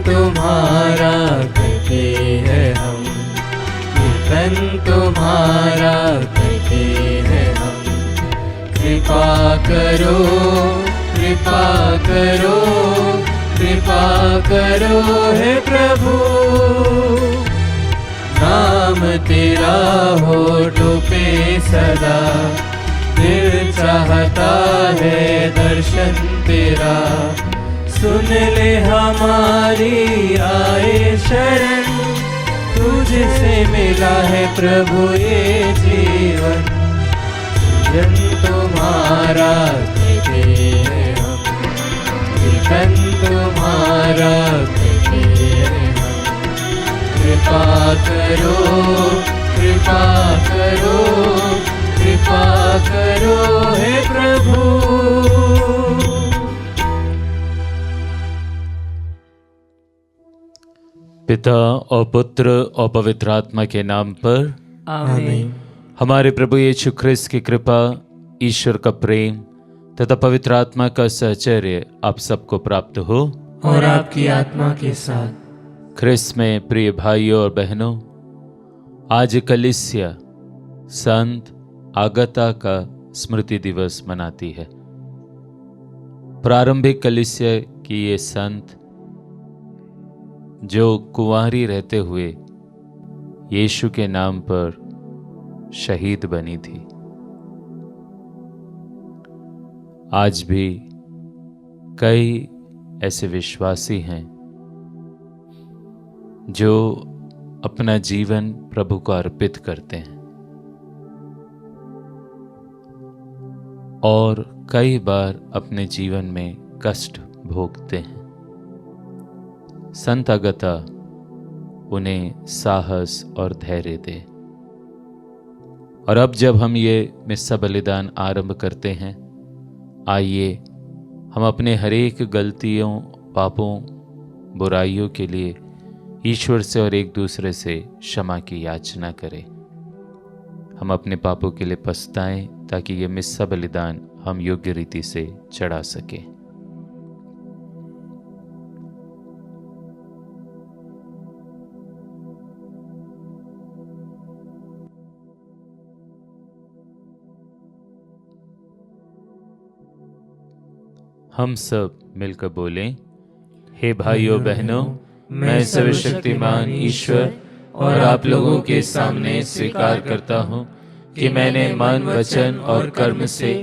तुम्हारा करते हैं हम, कीर्तन तुम्हारा करते हैं हम। कृपा करो, कृपा करो, कृपा करो हे प्रभु। नाम तेरा होठों पे सदा, दिल चाहता है दर्शन तेरा। सुन ले हमारी आए शरण, तुझसे मिला है प्रभु ये जीवन। जन तुम्हारा करते हैं हम, कीर्तन तुम्हारा करते हैं हम। कृपा करो, कृपा करो, कृपा करो हे प्रभु। पिता और पुत्र और पवित्र आत्मा के नाम पर आमीन। हमारे प्रभु यीशु ख्रिस्त की कृपा, ईश्वर का प्रेम तथा पवित्र आत्मा का सहचर्य आप सबको प्राप्त हो और आपकी आत्मा के साथ। ख्रिस्त में प्रिय भाइयों और बहनों, आज कलीसिया संत आगता का स्मृति दिवस मनाती है। प्रारंभिक कलीसिया की ये संत जो कुंवारी रहते हुए यीशु के नाम पर शहीद बनी थी, आज भी कई ऐसे विश्वासी हैं जो अपना जीवन प्रभु को अर्पित करते हैं और कई बार अपने जीवन में कष्ट भोगते हैं। संत अगता उन्हें साहस और धैर्य दे। और अब जब हम ये मिस्सा बलिदान आरंभ करते हैं, आइए हम अपने हरेक गलतियों, पापों, बुराइयों के लिए ईश्वर से और एक दूसरे से क्षमा की याचना करें। हम अपने पापों के लिए पछताएं ताकि ये मिस्सा बलिदान हम योग्य रीति से चढ़ा सकें। हम सब मिलकर बोलें, हे भाइयों बहनों, मैं सर्वशक्तिमान ईश्वर और आप लोगों के सामने स्वीकार करता हूँ कि मैंने मन, वचन और कर्म से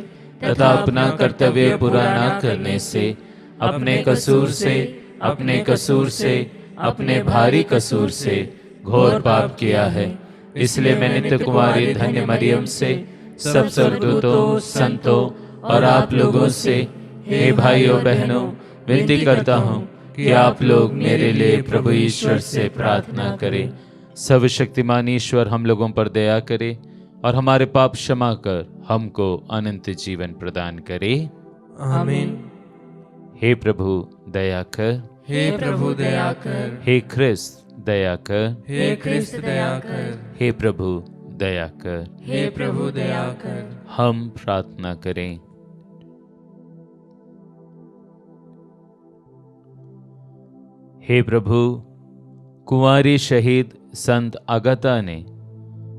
तथा अपना कर्तव्य पूरा न करने से, अपने कसूर से, अपने भारी कसूर से घोर पाप किया है। इसलिए मैं नित्य कुमारी धन्य मरियम से, सब स्वर्गदूतों, संतों और आप लोगों से, हे भाइयों बहनों, विनती करता हूँ कि आप लोग मेरे लिए प्रभु ईश्वर से प्रार्थना करें। सर्वशक्तिमान ईश्वर हम लोगों पर दया करे और हमारे पाप क्षमा कर हमको अनंत जीवन प्रदान करे। आमीन। हे प्रभु दया कर, हे प्रभु दया कर, हे ख्रिस्त दया कर, हे ख्रिस्त दया कर, हे प्रभु दया कर, हे प्रभु दया कर। हम प्रार्थना करें। हे प्रभु, कुंवारी शहीद संत अगता ने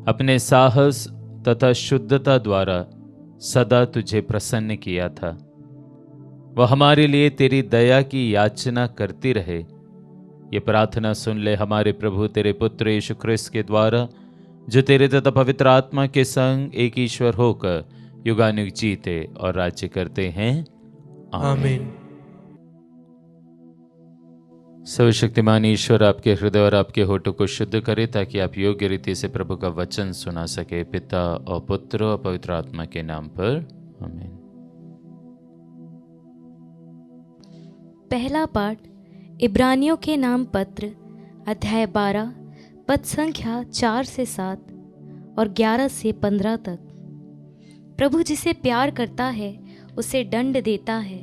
अपने साहस तथा शुद्धता द्वारा सदा तुझे प्रसन्न किया था। वह हमारे लिए तेरी दया की याचना करती रहे। ये प्रार्थना सुन ले हमारे प्रभु तेरे पुत्र यीशु ख्रिस्त के द्वारा, जो तेरे तथा पवित्र आत्मा के संग एक ईश्वर होकर युगानुग जीते और राज्य करते हैं। आमीन। सर्वशक्तिमान ईश्वर आपके हृदय और आपके होठों को शुद्ध करे ताकि आप योग्य रीति से प्रभु का वचन सुना सके। पिता और पुत्र और पवित्र आत्मा के नाम पर आमीन। पहला पाठ इब्रानियों के नाम पत्र अध्याय 12 पद संख्या 4 से 7 और 11 से 15 तक। प्रभु जिसे प्यार करता है उसे दंड देता है।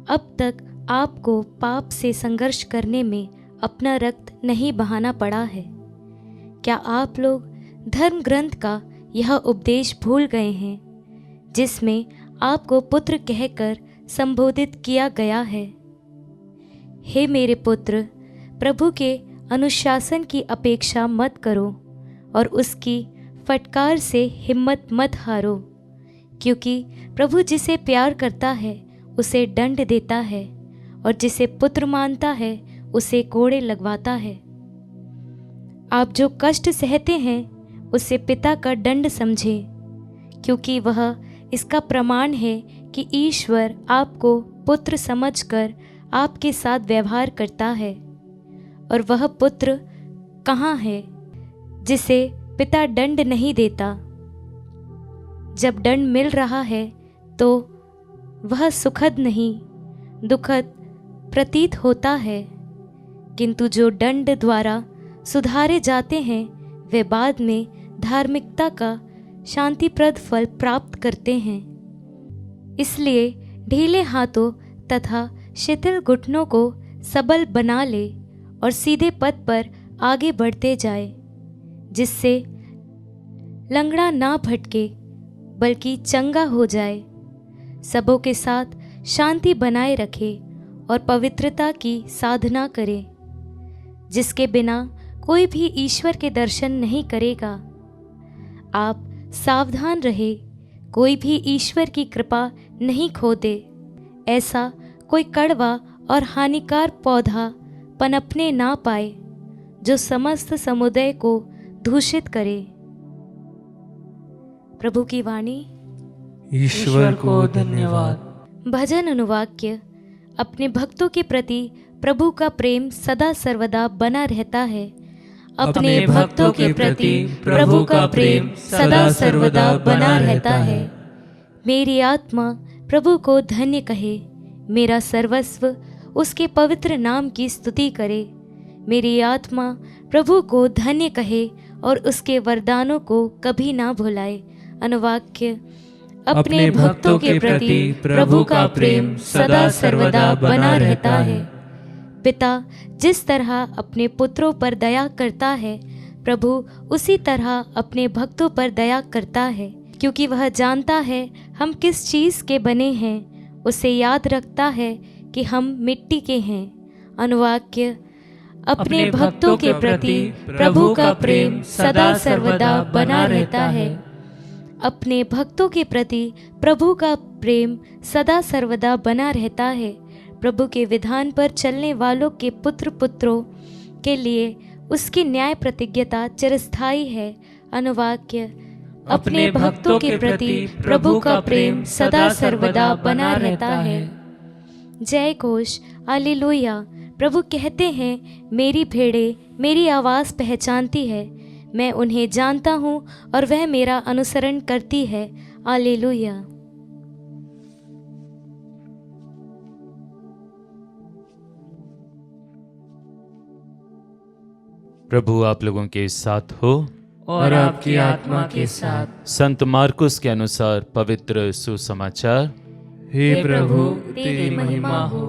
अब तक आपको पाप से संघर्ष करने में अपना रक्त नहीं बहाना पड़ा है। क्या आप लोग धर्म ग्रंथ का यह उपदेश भूल गए हैं, जिसमें आपको पुत्र कहकर संबोधित किया गया है? हे मेरे पुत्र, प्रभु के अनुशासन की अपेक्षा मत करो और उसकी फटकार से हिम्मत मत हारो, क्योंकि प्रभु जिसे प्यार करता है उसे दंड देता है और जिसे पुत्र मानता है उसे कोड़े लगवाता है। आप जो कष्ट सहते हैं उसे पिता का दंड समझें, क्योंकि वह इसका प्रमाण है कि ईश्वर आपको पुत्र समझकर आपके साथ व्यवहार करता है। और वह पुत्र कहाँ है जिसे पिता दंड नहीं देता? जब दंड मिल रहा है तो वह सुखद नहीं, दुखद प्रतीत होता है, किंतु जो दंड द्वारा सुधारे जाते हैं वे बाद में धार्मिकता का शांतिप्रद फल प्राप्त करते हैं। इसलिए ढीले हाथों तथा शिथिल घुटनों को सबल बना ले और सीधे पथ पर आगे बढ़ते जाए, जिससे लंगड़ा ना भटके बल्कि चंगा हो जाए। सबों के साथ शांति बनाए रखे और पवित्रता की साधना करे, जिसके बिना कोई भी ईश्वर के दर्शन नहीं करेगा। आप सावधान रहे, कोई भी ईश्वर की कृपा नहीं खो दे। ऐसा कोई कड़वा और हानिकार पौधा पनपने ना पाए जो समस्त समुदाय को दूषित करे। प्रभु की वाणी। ईश्वर को धन्यवाद। भजन अनुवाक्य। अपने भक्तों के प्रति प्रभु का प्रेम सदा सर्वदा बना रहता है। अपने भक्तों के प्रति प्रभु का प्रेम सदा सर्वदा बना रहता है। मेरी आत्मा प्रभु को धन्य कहे, मेरा सर्वस्व उसके पवित्र नाम की स्तुति करे। मेरी आत्मा प्रभु को धन्य कहे और उसके वरदानों को कभी ना भुलाए। अनुवाक्य। अपने भक्तों के प्रति प्रभु का प्रेम सदा सर्वदा बना रहता है। पिता जिस तरह अपने पुत्रों पर दया करता है, प्रभु उसी तरह अपने भक्तों पर दया करता है, क्योंकि वह जानता है हम किस चीज़ के बने हैं। उसे याद रखता है कि हम मिट्टी के हैं। अनुवाक्य। अपने भक्तों के प्रति प्रभु का प्रेम सदा सर्वदा बना रहता है। अपने भक्तों के प्रति प्रभु का प्रेम सदा सर्वदा बना रहता है। प्रभु के विधान पर चलने वालों के पुत्र पुत्रों के लिए उसकी न्याय प्रतिज्ञता चिरस्थायी है। अनुवाक्य। अपने भक्तों के प्रति प्रभु का प्रेम सदा सर्वदा बना रहता है। जय घोष। हालेलुया। प्रभु कहते हैं, मेरी भेड़ें मेरी आवाज़ पहचानती है, मैं उन्हें जानता हूँ और वह मेरा अनुसरण करती है। हालेलुया। प्रभु आप लोगों के साथ हो और आपकी आत्मा के साथ। संत मार्कुस के अनुसार पवित्र सुसमाचार। हे प्रभु तेरी महिमा हो।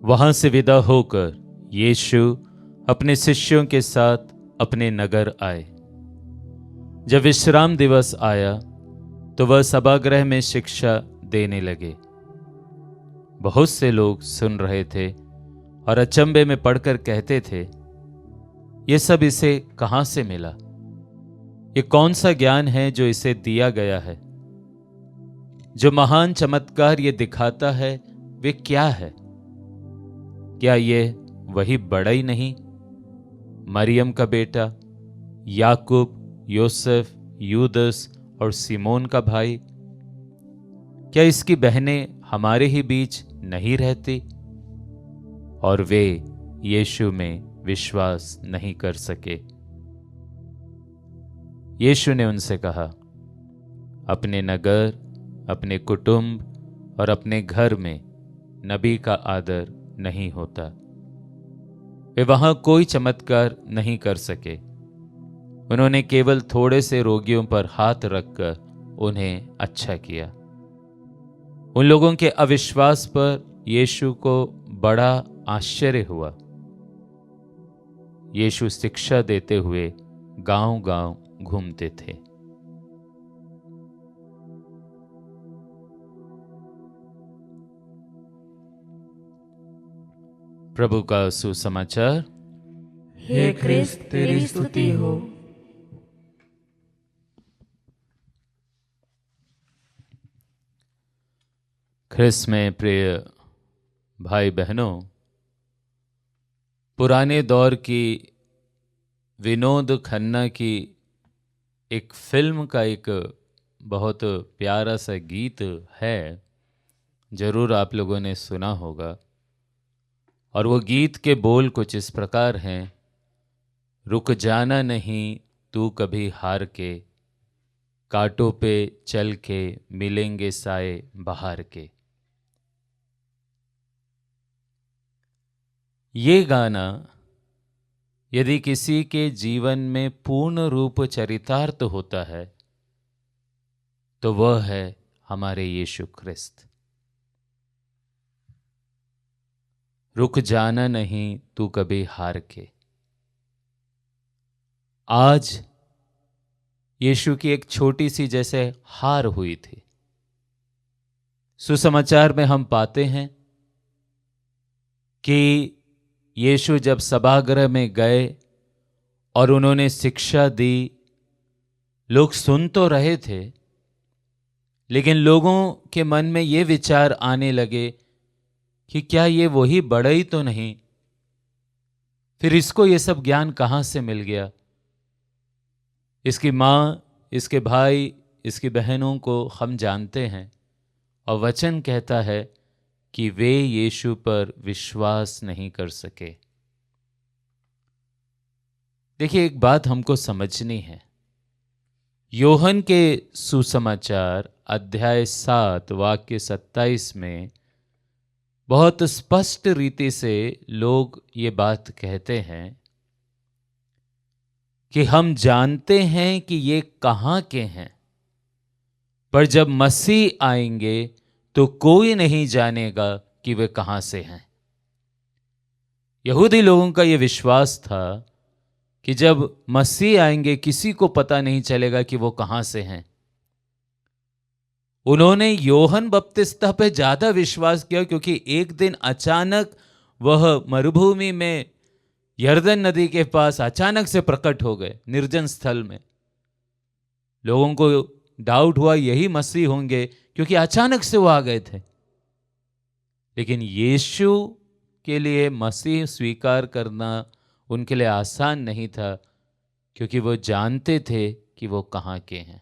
वहां से विदा होकर यीशु अपने शिष्यों के साथ अपने नगर आए। जब विश्राम दिवस आया तो वह सभागृह में शिक्षा देने लगे। बहुत से लोग सुन रहे थे और अचंभे में पड़कर कहते थे, ये सब इसे कहां से मिला? ये कौन सा ज्ञान है जो इसे दिया गया है? जो महान चमत्कार ये दिखाता है वे क्या है? क्या ये वही बड़ा ही नहीं, मरियम का बेटा, याकूब, योसेफ, यूदस और सिमोन का भाई? क्या इसकी बहनें हमारे ही बीच नहीं रहती? और वे यीशु में विश्वास नहीं कर सके। यीशु ने उनसे कहा, अपने नगर, अपने कुटुंब और अपने घर में नबी का आदर नहीं होता। वे वहां कोई चमत्कार नहीं कर सके। उन्होंने केवल थोड़े से रोगियों पर हाथ रखकर उन्हें अच्छा किया। उन लोगों के अविश्वास पर यीशु को बड़ा आश्चर्य हुआ। यीशु शिक्षा देते हुए गांव-गांव घूमते थे। प्रभु का सुसमाचार। हे क्रिस्त तेरी स्तुति हो। ख्रिस्त में प्रिय भाई बहनों, पुराने दौर की विनोद खन्ना की एक फिल्म का एक बहुत प्यारा सा गीत है, जरूर आप लोगों ने सुना होगा। और वो गीत के बोल कुछ इस प्रकार हैं। रुक जाना नहीं तू कभी हार के, कांटों पे चल के मिलेंगे साए बहार के। ये गाना यदि किसी के जीवन में पूर्ण रूप चरितार्थ होता है तो वह है हमारे यीशु ख्रिस्त। रुक जाना नहीं तू कभी हार के। आज यीशु की एक छोटी सी जैसे हार हुई थी। सुसमाचार में हम पाते हैं कि यीशु जब सभागृह में गए और उन्होंने शिक्षा दी, लोग सुन तो रहे थे, लेकिन लोगों के मन में ये विचार आने लगे कि क्या ये वही बड़ई तो नहीं? फिर इसको ये सब ज्ञान कहाँ से मिल गया? इसकी माँ, इसके भाई, इसकी बहनों को हम जानते हैं, और वचन कहता है कि वे यीशु पर विश्वास नहीं कर सके। देखिए, एक बात हमको समझनी है। योहन के सुसमाचार अध्याय 7 वाक्य 27 में बहुत स्पष्ट रीति से लोग ये बात कहते हैं कि हम जानते हैं कि ये कहाँ के हैं, पर जब मसीह आएंगे तो कोई नहीं जानेगा कि वे कहाँ से हैं। यहूदी लोगों का ये विश्वास था कि जब मसीह आएंगे किसी को पता नहीं चलेगा कि वो कहाँ से हैं। उन्होंने योहन बपतिस्ता पे ज्यादा विश्वास किया, क्योंकि एक दिन अचानक वह मरुभूमि में यरदन नदी के पास अचानक से प्रकट हो गए, निर्जन स्थल में। लोगों को डाउट हुआ यही मसीह होंगे, क्योंकि अचानक से वो आ गए थे। लेकिन यीशु के लिए मसीह स्वीकार करना उनके लिए आसान नहीं था, क्योंकि वो जानते थे कि वो कहाँ के हैं,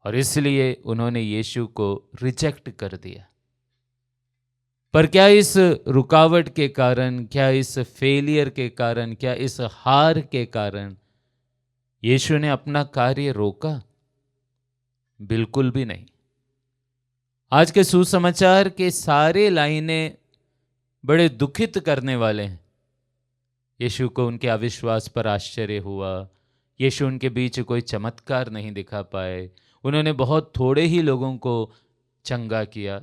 और इसलिए उन्होंने यीशु को रिजेक्ट कर दिया। पर क्या इस रुकावट के कारण, क्या इस फेलियर के कारण, क्या इस हार के कारण यीशु ने अपना कार्य रोका? बिल्कुल भी नहीं। आज के सुसमाचार के सारे लाइनें बड़े दुखित करने वाले हैं। यीशु को उनके अविश्वास पर आश्चर्य हुआ। यीशु उनके बीच कोई चमत्कार नहीं दिखा पाए। उन्होंने बहुत थोड़े ही लोगों को चंगा किया।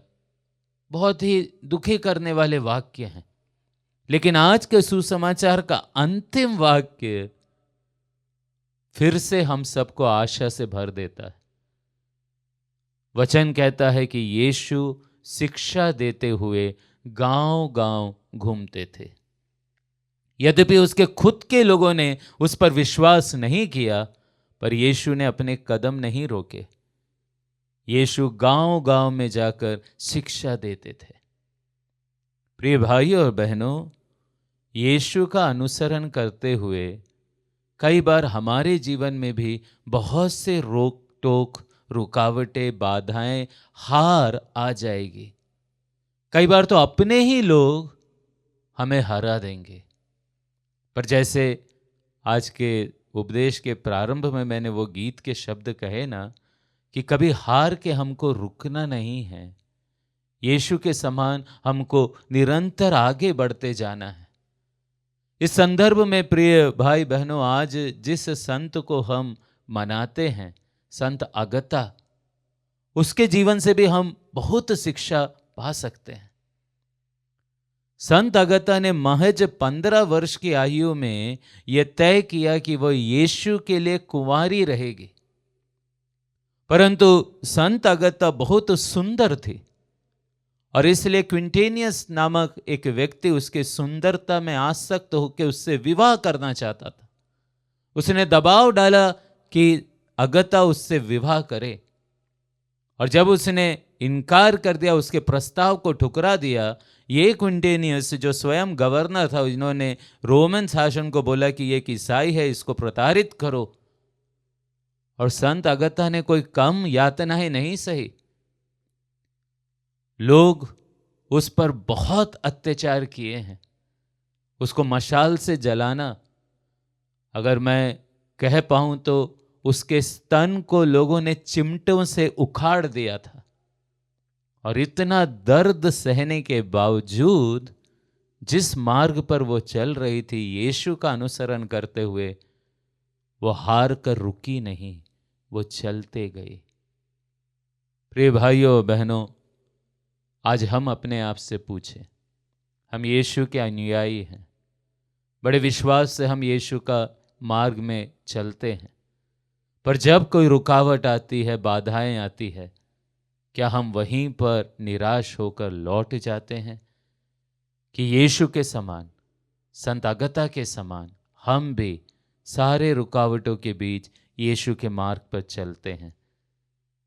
बहुत ही दुखी करने वाले वाक्य हैं। लेकिन आज के सुसमाचार का अंतिम वाक्य फिर से हम सबको आशा से भर देता है। वचन कहता है कि यीशु शिक्षा देते हुए गांव-गांव घूमते थे। यद्यपि उसके खुद के लोगों ने उस पर विश्वास नहीं किया, पर यीशु ने अपने कदम नहीं रोके। यीशु गांव-गांव में जाकर शिक्षा देते थे। प्रिय भाइयों और बहनों, यीशु का अनुसरण करते हुए कई बार हमारे जीवन में भी बहुत से रोक टोक, रुकावटें, बाधाएं, हार आ जाएगी। कई बार तो अपने ही लोग हमें हरा देंगे। पर जैसे आज के उपदेश के प्रारंभ में मैंने वो गीत के शब्द कहे ना, कि कभी हार के हमको रुकना नहीं है। यीशु के समान हमको निरंतर आगे बढ़ते जाना है। इस संदर्भ में प्रिय भाई बहनों, आज जिस संत को हम मनाते हैं, संत अगता, उसके जीवन से भी हम बहुत शिक्षा पा सकते हैं। संत अगता ने महज 15 वर्ष की आयु में यह तय किया कि वह यीशु के लिए कुंवारी रहेगी। परंतु संत अगता बहुत सुंदर थी और इसलिए क्विंटेनियस नामक एक व्यक्ति उसके सुंदरता में आसक्त होकर उससे विवाह करना चाहता था। उसने दबाव डाला कि अगता उससे विवाह करे, और जब उसने इनकार कर दिया, उसके प्रस्ताव को ठुकरा दिया, ये क्विंटेनियस जो स्वयं गवर्नर था, इन्होंने रोमन शासन को बोला कि ये एक ईसाई है, इसको प्रताड़ित करो। और संत अगता ने कोई कम यातनाएं नहीं सही। लोग उस पर बहुत अत्याचार किए हैं, उसको मशाल से जलाना, अगर मैं कह पाऊं तो उसके स्तन को लोगों ने चिमटों से उखाड़ दिया था। और इतना दर्द सहने के बावजूद जिस मार्ग पर वो चल रही थी, यीशु का अनुसरण करते हुए, वो हार कर रुकी नहीं, वो चलते गई। प्रिय भाइयों बहनों, आज हम अपने आप से पूछें, हम यीशु के अनुयायी हैं, बड़े विश्वास से हम यीशु का मार्ग में चलते हैं, पर जब कोई रुकावट आती है, बाधाएं आती है, क्या हम वहीं पर निराश होकर लौट जाते हैं कि यीशु के समान, संत अगता के समान हम भी सारे रुकावटों के बीच यीशु के मार्ग पर चलते हैं?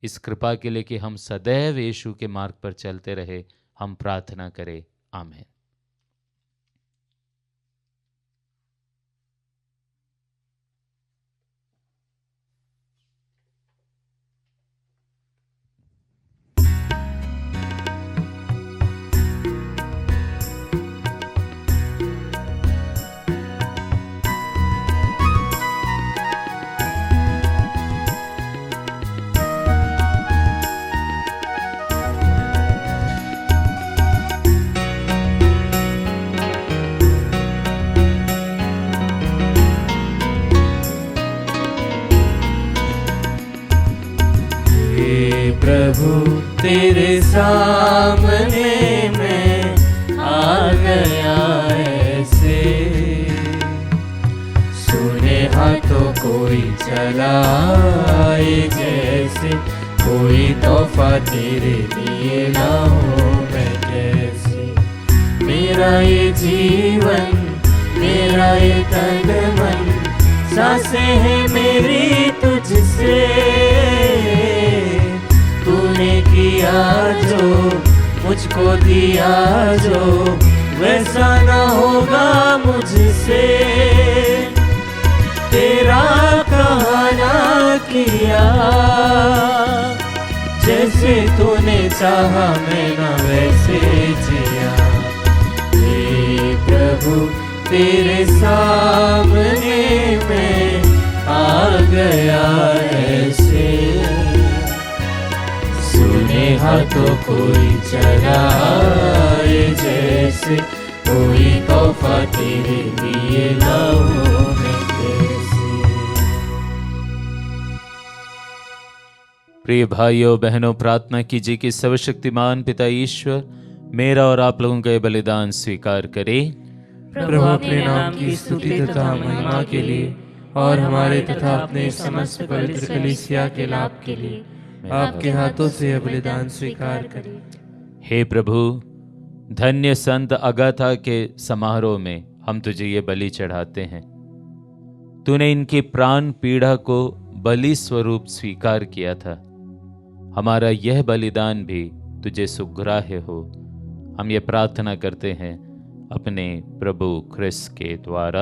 इस कृपा के लिए कि हम सदैव यीशु के मार्ग पर चलते रहे, हम प्रार्थना करें। आमीन। प्रभु तेरे सामने मैं आ गया ऐसे, सुने हाथों कोई चलाए जैसे, कोई तोहफा तेरे लिए लाऊं मैं कैसे। मेरा ये जीवन, मेरा ये तन मन, सांसें हैं मेरी तुझसे, तूने किया जो, मुझको दिया जो, वैसा ना होगा मुझसे। तेरा कहना किया, जैसे तूने चाहा मैं ना वैसे जिया। हे प्रभु तेरे सामने मैं आ गया ऐसे, सुने हाथों कोई चलाए जैसे, कोई तोहफा तेरे लिए लाऊं मैं कैसे। प्रिय भाइयों बहनों, प्रार्थना कीजिए कि सर्वशक्तिमान पिता ईश्वर मेरा और आप लोगों का ये बलिदान स्वीकार करे। प्रभु अपने नाम की स्तुति तथा महिमा के लिए और हमारे तथा अपने समस्त पवित्र कलीसिया के लाभ के लिए आपके हाथों से यह बलिदान स्वीकार करें। हे प्रभु, धन्य संत अगाथा के समारोह में हम तुझे ये बलि चढ़ाते हैं। तूने इनकी प्राण पीड़ा को बलि स्वरूप स्वीकार किया था। हमारा यह बलिदान भी तुझे सुग्राह्य हो, हम ये प्रार्थना करते हैं अपने प्रभु ख्रिस्त के द्वारा।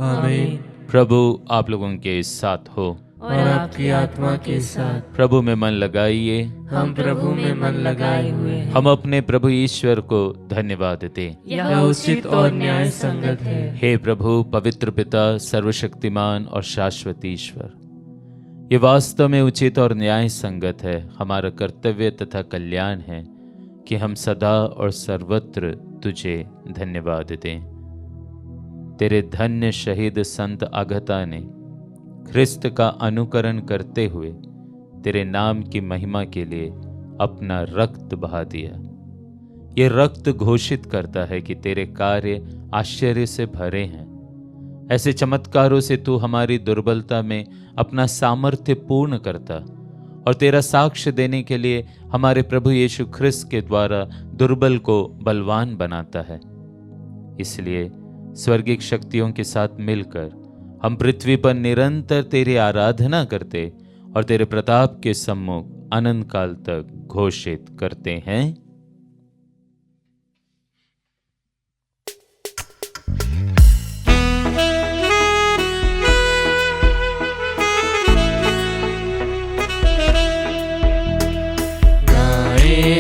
आमीन। प्रभु आप लोगों के साथ हो और आपकी आत्मा के साथ। प्रभु में मन लगाइए। हम प्रभु में मन लगाए हुए हैं। हम अपने प्रभु ईश्वर को धन्यवाद दें। यह उचित और न्याय संगत है। हे प्रभु, पवित्र पिता, सर्वशक्तिमान और शाश्वत ईश्वर, ये वास्तव में उचित और न्याय संगत है। हमारा कर्तव्य तथा कल्याण है कि हम सदा और सर्वत्र तुझे धन्यवाद दें। तेरे धन्य शहीद संत अगाथा ने ख्रिस्त का अनुकरण करते हुए तेरे नाम की महिमा के लिए अपना रक्त बहा दिया। ये रक्त घोषित करता है कि तेरे कार्य आश्चर्य से भरे हैं। ऐसे चमत्कारों से तू हमारी दुर्बलता में अपना सामर्थ्य पूर्ण करता और तेरा साक्ष्य देने के लिए हमारे प्रभु यीशु ख्रिस्त के द्वारा दुर्बल को बलवान बनाता है। इसलिए स्वर्गिक शक्तियों के साथ मिलकर हम पृथ्वी पर निरंतर तेरी आराधना करते और तेरे प्रताप के सम्मुख अनंत काल तक घोषित करते हैं।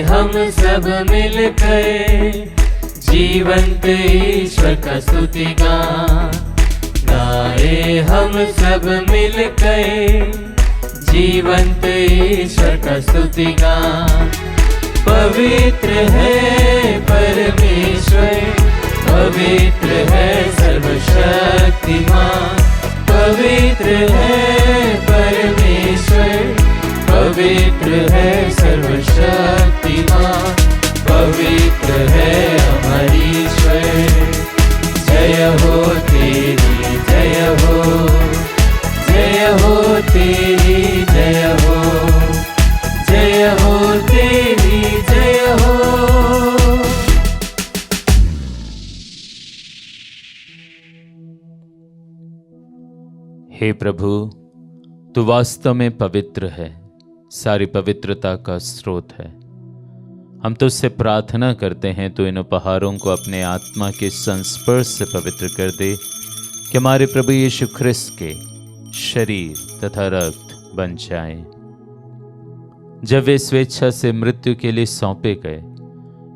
हम सब मिलकर जीवंत ईश्वर का स्तुति गाए। हम सब मिलकर जीवंत ईश्वर का स्तुति पवित्र है परमेश्वर, पवित्र है सर्वशक्तिमान, पवित्र है परमेश्वर, पवित्र है सर्वशक्तिमान, पवित्र है हमारी ईश्वर। जय हो तेरी, जय हो, जय हो तेरी, जय हो, जय हो तेरी, जय हो। हे प्रभु, तू वास्तव में पवित्र है, सारी पवित्रता का स्रोत है। हम तुझसे प्रार्थना करते हैं तो इन उपहारों को अपने आत्मा के संस्पर्श से पवित्र कर दे कि हमारे प्रभु यीशु ख्रिस्त के शरीर तथा रक्त बन जाएं। जब वे स्वेच्छा से मृत्यु के लिए सौंपे गए,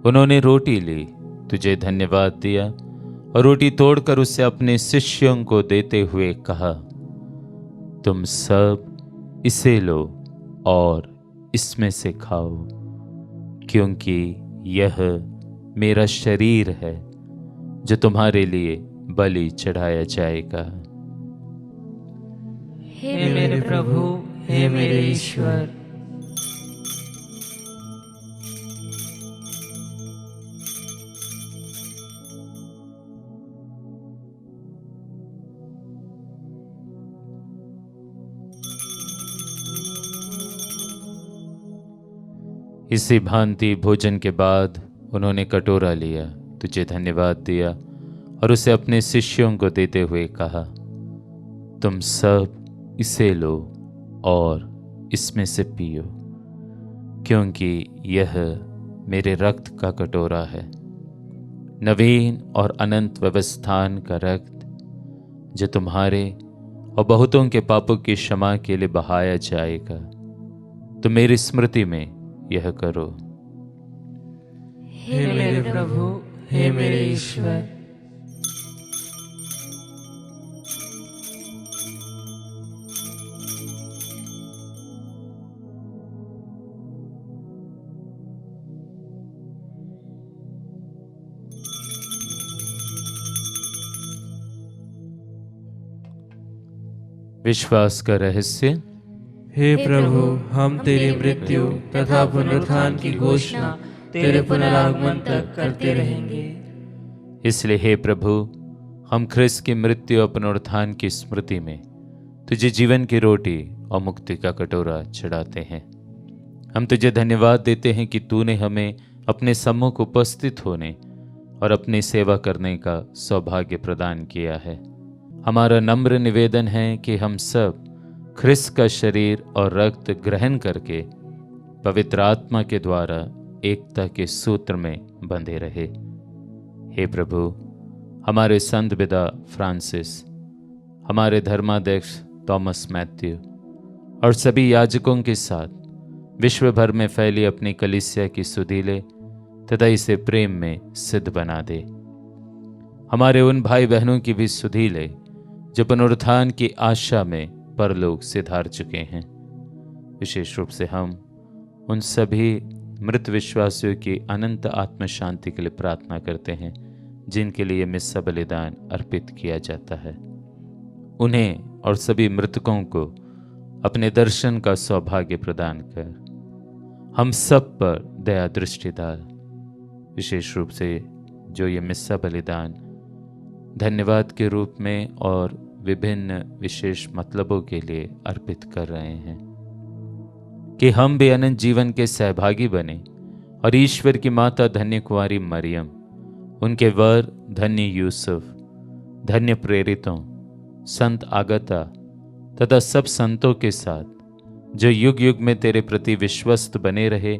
उन्होंने रोटी ली, तुझे धन्यवाद दिया और रोटी तोड़कर उसे अपने शिष्यों को देते हुए कहा, तुम सब इसे लो और इसमें से खाओ, क्योंकि यह मेरा शरीर है जो तुम्हारे लिए बलि चढ़ाया जाएगा। हे मेरे प्रभु, हे मेरे ईश्वर। इसी भांति भोजन के बाद उन्होंने कटोरा लिया, तुझे धन्यवाद दिया और उसे अपने शिष्यों को देते हुए कहा, तुम सब इसे लो और इसमें से पियो, क्योंकि यह मेरे रक्त का कटोरा है, नवीन और अनंत व्यवस्थान का रक्त, जो तुम्हारे और बहुतों के पापों की क्षमा के लिए बहाया जाएगा। तो मेरी स्मृति में यह करो। हे मेरे प्रभु, हे मेरे ईश्वर। विश्वास का रहस्य। हे प्रभु, हम तेरी मृत्यु तथा पुनरुत्थान की घोषणा तेरे पुनरागमन तक करते रहेंगे। इसलिए हे प्रभु, हम ख्रिस्त की मृत्यु और पुनरुत्थान की स्मृति में तुझे जीवन की रोटी और मुक्ति का कटोरा चढ़ाते हैं। हम तुझे धन्यवाद देते हैं कि तूने हमें अपने सम्मुख उपस्थित होने और अपनी सेवा करने का सौभाग्य प्रदान किया है। हमारा नम्र निवेदन है कि हम सब ख्रिस्त का शरीर और रक्त ग्रहण करके पवित्र आत्मा के द्वारा एकता के सूत्र में बंधे रहे। हे प्रभु, हमारे संत पिता फ्रांसिस, हमारे धर्माध्यक्ष थॉमस मैथ्यू और सभी याजकों के साथ विश्व भर में फैली अपनी कलीसिया की सुधीले तथा इसे प्रेम में सिद्ध बना दे। हमारे उन भाई बहनों की भी सुधीले जो पुनरुत्थान की आशा में परलोक सिधार चुके हैं। विशेष रूप से हम उन सभी मृत विश्वासियों की अनंत आत्म शांति के लिए प्रार्थना करते हैं जिनके लिए मिस्सा बलिदान अर्पित किया जाता है। उन्हें और सभी मृतकों को अपने दर्शन का सौभाग्य प्रदान कर हम सब पर दया दृष्टि डाल। विशेष रूप से जो ये मिस्सा बलिदान धन्यवाद के रूप में और विभिन्न विशेष मतलबों के लिए अर्पित कर रहे हैं, कि हम भी अनंत जीवन के सहभागी बने और ईश्वर की माता धन्य कुंवारी मरियम, उनके वर धन्य यूसुफ, धन्य प्रेरितों, संत आगता तथा सब संतों के साथ जो युग युग में तेरे प्रति विश्वस्त बने रहे,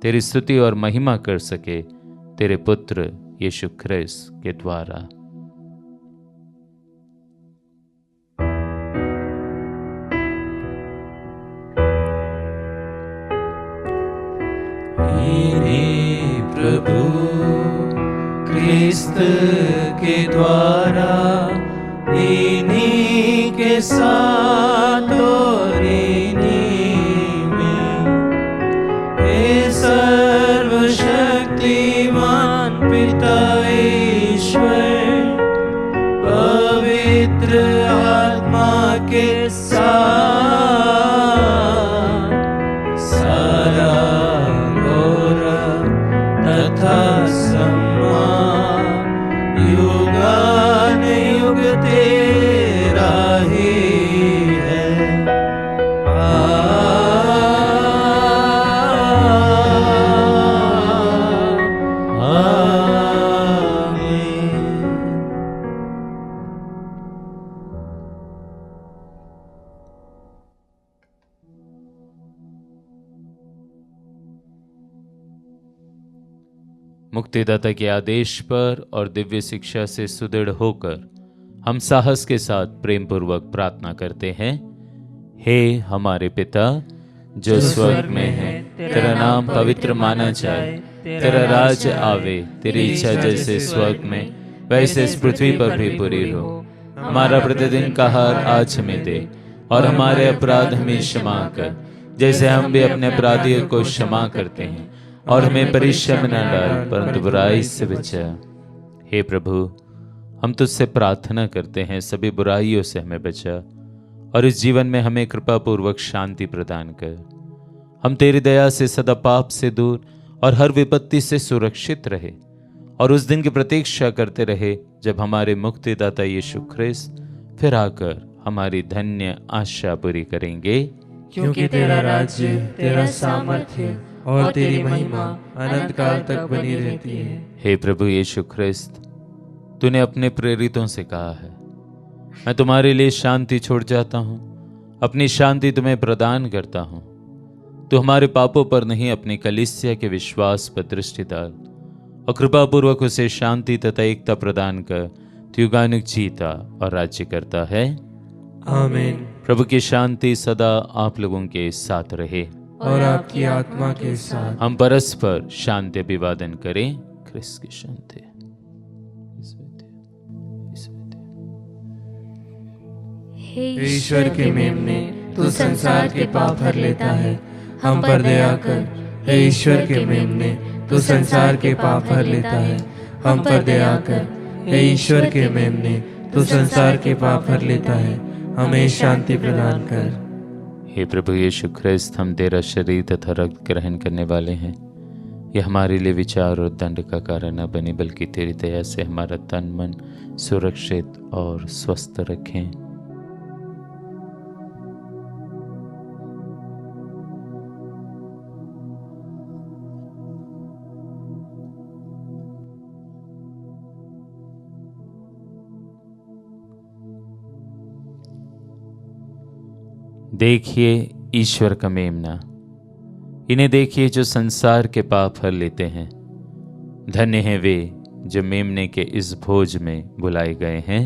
तेरी स्तुति और महिमा कर सके तेरे पुत्र यीशु ख्रिस्त के द्वारा। प्रभु ख्रिस्त के द्वारा, इन्हीं के साथ और इन्हीं में, हे सर्वशक्तिमान पिता ईश्वर, पवित्र आत्मा के साथ सारा तथा सम्मान युगानुयुग तेरा ही है। मुक्तिदाता के आदेश पर और दिव्य शिक्षा से सुदृढ़ होकर हम साहस के साथ प्रेम पूर्वक प्रार्थना करते हैं। हे हमारे पिता जो स्वर्ग में है, तेरा नाम पवित्र माना जाए, तेरा राज्य आवे, तेरी इच्छा जैसे स्वर्ग में वैसे इस पृथ्वी पर भी पूरी हो। हमारा प्रतिदिन का आहार आज हमें दे और हमारे अपराध हमें क्षमा कर, जैसे हम भी अपने अपराधियों को क्षमा करते हैं, और हमें परीक्षा में न डाल परंतु बुराई से बचा। हे प्रभु, हम तुझसे प्रार्थना करते हैं सभी बुराइयों से हमें बचा और इस जीवन में हमें कृपा पूर्वक शांति प्रदान कर। हम तेरी दया से सदा पाप से दूर और हर विपत्ति से सुरक्षित रहे और उस दिन की प्रतीक्षा करते रहे जब हमारे मुक्तिदाता यीशु ख्रिस्त फिर आकर हमारी धन्य आशा पूरी करेंगे। क्योंकि तेरा राज्य, तेरा सामर्थ्य और तेरी महिमा अनंत काल तक बनी रहती है। हे प्रभु यीशु ख्रिस्त, तूने अपने प्रेरितों से कहा है, मैं तुम्हारे लिए शांति छोड़ जाता हूं, अपनी शांति तुम्हें प्रदान करता हूं। तू हमारे पापों पर नहीं, अपनी कलीसिया के विश्वास पर दृष्टि डाल और कृपा पूर्वक उसे शांति तथा एकता प्रदान कर युगानुग जीता और राज्य करता है। आमीन। प्रभु की शांति सदा आप लोगों के साथ रहे और आपकी आत्मा के साथ। हम परस्पर शांति अभिवादन करें। ख्रिस्त की शांति। हे ईश्वर के मेमने, तू संसार के पाप हर लेता है, हम पर दया कर। हे ईश्वर के मेमने, तू संसार के पाप हर लेता है, हम पर दया कर। हे ईश्वर के मेमने, तू संसार के पाप हर लेता है, हमें शांति प्रदान कर। हे प्रभु यीशु ख्रिस्त, हम तेरा शरीर तथा रक्त ग्रहण करने वाले हैं। यह हमारे लिए विचार और दंड का कारण न बने, बल्कि तेरी दया से हमारा तन मन सुरक्षित और स्वस्थ रखें। देखिए ईश्वर का मेमना, इन्हें देखिए जो संसार के पाप हर लेते हैं। धन्य हैं वे जो मेमने के इस भोज में बुलाए गए हैं।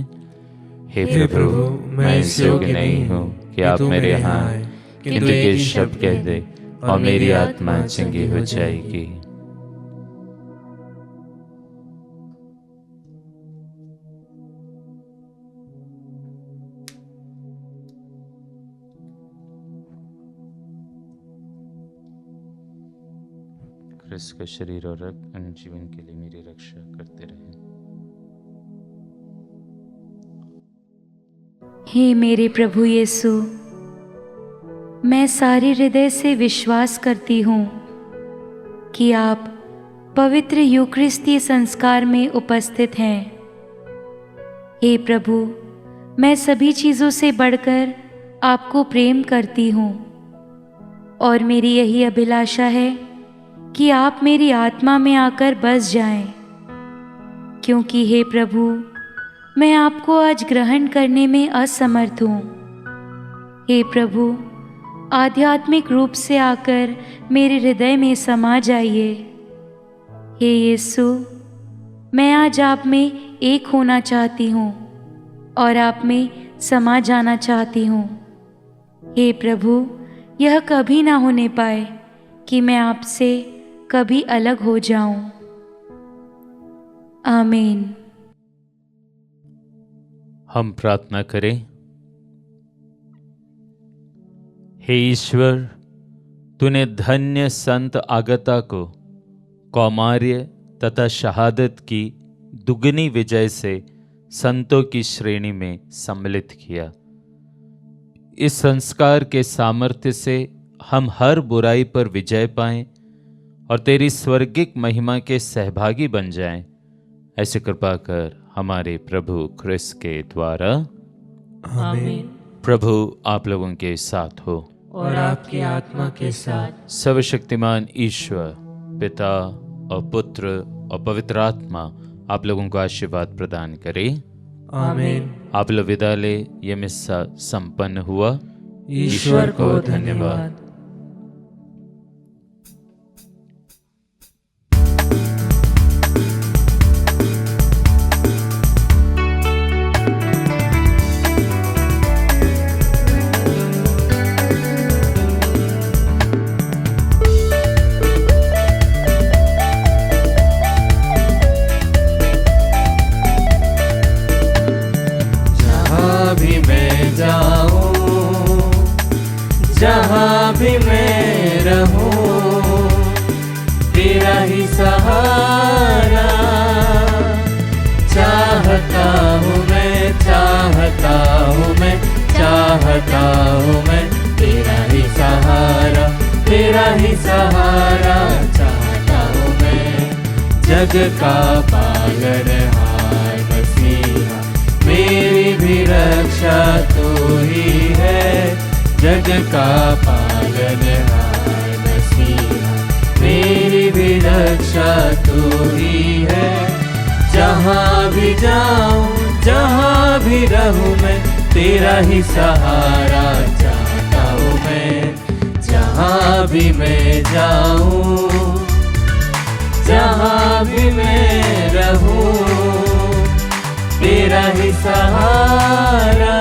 हे प्रभु, मैं इस योग्य नहीं हूँ कि आप मेरे यहाँ आए, किंतु एक शब्द कह दे और मेरी आत्मा चंगी हो जाएगी। ख्रिस्त का शरीर और रक्त अनंत जीवन के लिए मेरी रक्षा करते रहे। हे मेरे प्रभु यीशु, मैं सारे हृदय से विश्वास करती हूँ कि आप पवित्र यूकरिस्तीय संस्कार में उपस्थित हैं। हे प्रभु, मैं सभी चीज़ों से बढ़कर आपको प्रेम करती हूँ। और मेरी यही अभिलाषा है कि आप मेरी आत्मा में आकर बस जाएं, क्योंकि हे प्रभु, मैं आपको आज ग्रहण करने में असमर्थ हूँ। हे प्रभु, आध्यात्मिक रूप से आकर मेरे हृदय में समा जाइए। हे यीशु, मैं आज आप में एक होना चाहती हूँ और आप में समा जाना चाहती हूँ। हे प्रभु, यह कभी ना होने पाए कि मैं आपसे कभी अलग हो जाऊं। आमीन। हम प्रार्थना करें। हे ईश्वर, तूने धन्य संत आगता को कौमार्य तथा शहादत की दुगनी विजय से संतों की श्रेणी में सम्मिलित किया। इस संस्कार के सामर्थ्य से हम हर बुराई पर विजय पाएं और तेरी स्वर्गिक महिमा के सहभागी बन जाएं। ऐसे कृपा कर हमारे प्रभु क्रिस्त के द्वारा। आमीन। प्रभु आप लोगों के साथ हो और आपकी आत्मा के साथ। सर्वशक्तिमान ईश्वर पिता और पुत्र और पवित्र आत्मा आप लोगों को आशीर्वाद प्रदान करे। आमीन। आप लोग विदा ले। ये मिस्सा संपन्न हुआ। ईश्वर को धन्यवाद। जहाँ भी मैं रहूं, तेरा ही सहारा चाहता हूँ मैं, चाहता हूँ मैं, चाहता हूँ मैं, तेरा ही सहारा, तेरा ही सहारा चाहता हूँ मैं। जग का पालनहार मसीहा, मेरी भी रक्षा तू ही है। जग का पालनहार मसीहा, मेरी भी रक्षा तू ही है। जहाँ भी जाऊँ, जहाँ भी रहूँ मैं, तेरा ही सहारा चाहता हूँ मैं। जहाँ भी मैं जाऊँ, जहाँ भी मैं रहूँ, तेरा ही सहारा